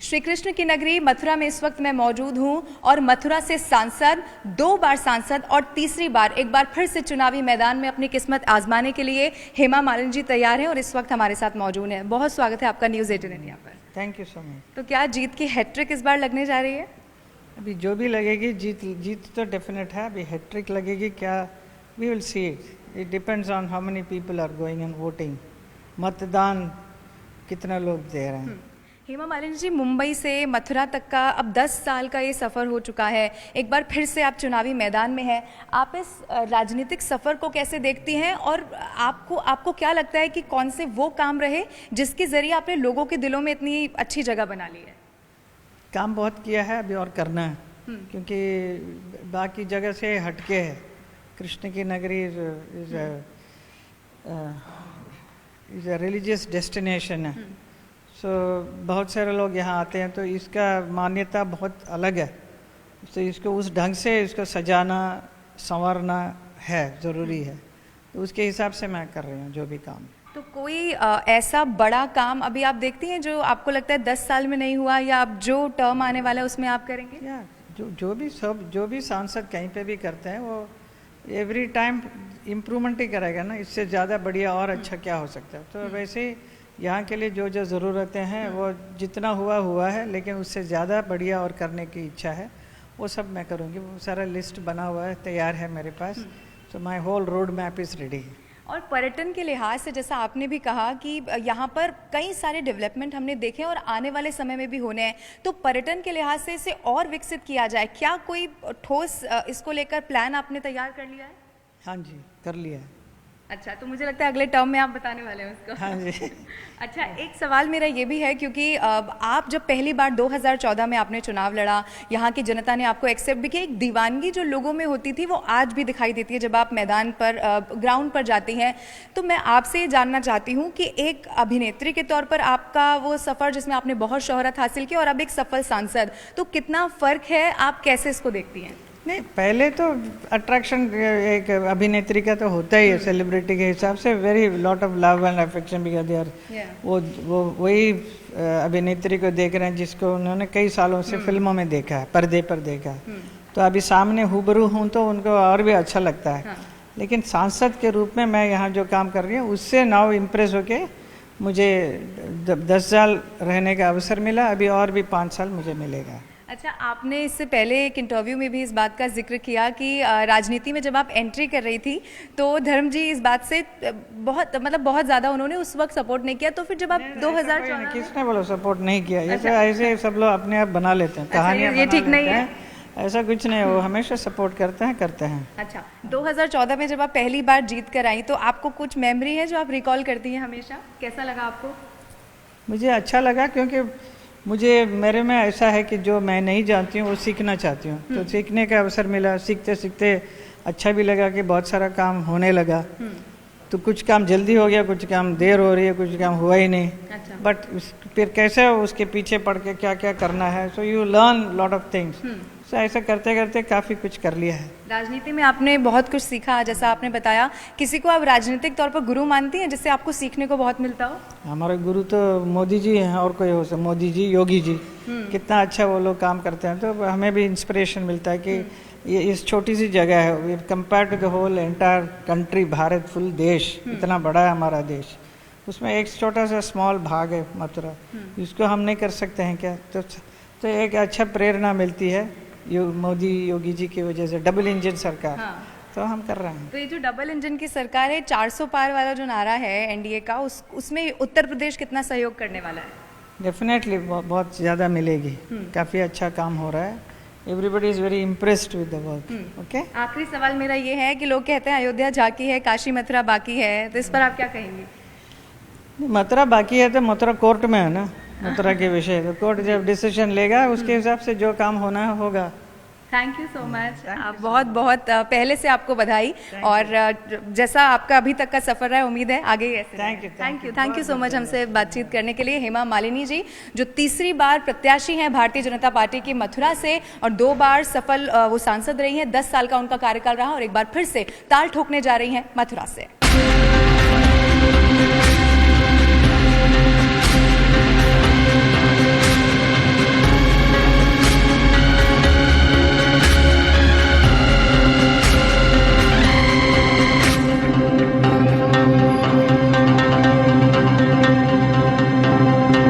श्री कृष्ण की नगरी मथुरा में इस वक्त मैं मौजूद हूं और मथुरा से सांसद, 2 बार सांसद और तीसरी बार एक बार फिर से चुनावी मैदान में अपनी किस्मत आजमाने के लिए हेमा मालिनी जी तैयार हैं और इस वक्त हमारे साथ मौजूद हैं। बहुत स्वागत है आपका न्यूज़ 18 इंडिया पर। Thank you so much. तो क्या जीत की हैट्रिक इस बार लगने जा रही है? अभी जो भी लगेगी जीत तो डेफिनेट है। अभी हैट्रिक लगेगी क्या, we will see it. It depends on how many people are going and voting. मतदान कितने लोग दे रहे हैं। हेमा मालिनी जी, मुंबई से मथुरा तक का अब 10 साल का ये सफ़र हो चुका है। एक बार फिर से आप चुनावी मैदान में हैं। आप इस राजनीतिक सफ़र को कैसे देखती हैं और आपको क्या लगता है कि कौन से वो काम रहे जिसके ज़रिए आपने लोगों के दिलों में इतनी अच्छी जगह बना ली है? काम बहुत किया है, अभी और करना है, क्योंकि बाकी जगह से हटके है। कृष्ण की नगरी इज़ अ रिलीजियस डेस्टिनेशन है। सो बहुत सारे लोग यहाँ आते हैं, तो इसका मान्यता बहुत अलग है। तो इसको उस ढंग से इसको सजाना संवारना है, ज़रूरी है। तो उसके हिसाब से मैं कर रही हूँ जो भी काम। तो कोई ऐसा बड़ा काम अभी आप देखती हैं जो आपको लगता है 10 साल में नहीं हुआ, या अब जो टर्म आने वाला है उसमें आप करेंगे? या जो भी सांसद कहीं पे भी करते हैं वो एवरी टाइम इम्प्रूवमेंट ही करेगा ना। इससे ज़्यादा बढ़िया और अच्छा क्या हो सकता है। तो वैसे ही यहाँ के लिए जो ज़रूरतें हैं वो जितना हुआ है, लेकिन उससे ज़्यादा बढ़िया और करने की इच्छा है। वो सब मैं करूँगी। वो सारा लिस्ट बना हुआ है, तैयार है मेरे पास। So my whole road map is ready. और पर्यटन के लिहाज से, जैसा आपने भी कहा कि यहाँ पर कई सारे डेवलपमेंट हमने देखे और आने वाले समय में भी होने हैं, तो पर्यटन के लिहाज से इसे और विकसित किया जाए, क्या कोई ठोस इसको लेकर प्लान आपने तैयार कर लिया है? हाँ जी, कर लिया है। अच्छा, तो मुझे लगता है अगले टर्म में आप बताने वाले हैं उसको। हाँ जी। अच्छा, एक सवाल मेरा ये भी है, क्योंकि आप जब पहली बार 2014 में आपने चुनाव लड़ा, यहाँ की जनता ने आपको एक्सेप्ट भी किया। एक दीवानगी जो लोगों में होती थी वो आज भी दिखाई देती है जब आप मैदान पर ग्राउंड पर जाती हैं। तो मैं आपसे ये जानना चाहती हूँ कि एक अभिनेत्री के तौर पर आपका वो सफ़र जिसमें आपने बहुत शोहरत हासिल की और अब एक सफल सांसद, तो कितना फ़र्क है? आप कैसे इसको देखती हैं? नहीं, पहले तो अट्रैक्शन एक अभिनेत्री का तो होता ही है सेलिब्रिटी के हिसाब से। Very lot of love and affection because they are वो वही अभिनेत्री को देख रहे हैं जिसको उन्होंने कई सालों से फिल्मों में देखा है, पर्दे पर देखा है। तो अभी सामने हुबरू हूँ तो उनको और भी अच्छा लगता है। लेकिन सांसद के रूप में मैं यहाँ जो काम कर रही हूँ उससे नाउ इम्प्रेस होके मुझे 10 साल रहने का अवसर मिला। अभी और भी 5 साल मुझे मिलेगा। अच्छा, आपने इससे पहले एक इंटरव्यू में भी इस बात का जिक्र किया कि राजनीति में जब आप एंट्री कर रही थी तो धर्म जी इस बात से बहुत ज़्यादा उन्होंने उस वक्त सपोर्ट नहीं किया। तो फिर जब आप 2014 किसने बोला सपोर्ट नहीं किया? ऐसे सब लोग अपने आप बना लेते हैं कहानियां। ये ठीक नहीं है। ऐसा कुछ नहीं है, वो हमेशा सपोर्ट करते हैं। अच्छा, 2014 में जब आप पहली बार जीत कर आई तो आपको कुछ मेमोरी है जो आप रिकॉल करती हैं हमेशा? कैसा लगा आपको? मुझे अच्छा लगा, क्योंकि मेरे में ऐसा है कि जो मैं नहीं जानती हूँ वो सीखना चाहती हूँ। तो सीखने का अवसर मिला। सीखते सीखते अच्छा भी लगा कि बहुत सारा काम होने लगा। तो कुछ काम जल्दी हो गया, कुछ काम देर हो रही है, कुछ काम हुआ ही नहीं। अच्छा। बट फिर कैसे उसके पीछे पड़ के क्या क्या करना है। So you learn lot of things. So ऐसा करते करते काफ़ी कुछ कर लिया है। राजनीति में आपने बहुत कुछ सीखा, जैसा आपने बताया। किसी को आप राजनीतिक तौर पर गुरु मानती हैं जिससे आपको सीखने को बहुत मिलता हो? हमारे गुरु तो मोदी जी हैं, और कोई हो सकता। मोदी जी, योगी जी, कितना अच्छा वो लोग काम करते हैं। तो हमें भी इंस्पिरेशन मिलता है कि ये इस छोटी सी जगह है, compare to the whole entire country, Bharat full देश, इतना बड़ा है हमारा देश, उसमें एक छोटा सा स्मॉल भाग है मथुरा। इसको हम नहीं कर सकते हैं क्या? तो एक अच्छा प्रेरणा मिलती है मोदी योगी जी की वजह से। डबल इंजन सरकार। तो हम कर रहे हैं। तो ये जो डबल इंजन की सरकार है, 400 पार वाला जो नारा है एनडीए का, उसमें उत्तर प्रदेश कितना सहयोग करने वाला है? डेफिनेटली बहुत ज़्यादा मिलेगी। काफ़ी अच्छा काम हो रहा है। Everybody is very impressed with the work. Okay, आखिरी सवाल मेरा ये है कि लोग कहते हैं अयोध्या झांकी है, काशी मथुरा बाकी है, तो इस पर आप क्या कहेंगे? मथुरा बाकी है तो मथुरा कोर्ट में है ना। मथुरा के विषय तो कोर्ट जब डिसीजन लेगा उसके हिसाब से जो काम होना है होगा। Thank you so much. बहुत बहुत पहले से आपको बधाई, और जैसा आपका अभी तक का सफर रहा है, उम्मीद है आगे ऐसे। थैंक यू सो मच हमसे बातचीत करने के लिए। हेमा मालिनी जी, जो तीसरी बार प्रत्याशी हैं भारतीय जनता पार्टी की मथुरा से, और 2 बार सफल वो सांसद रही हैं। 10 साल का उनका कार्यकाल रहा और एक बार फिर से ताल ठोकने जा रही हैं मथुरा से।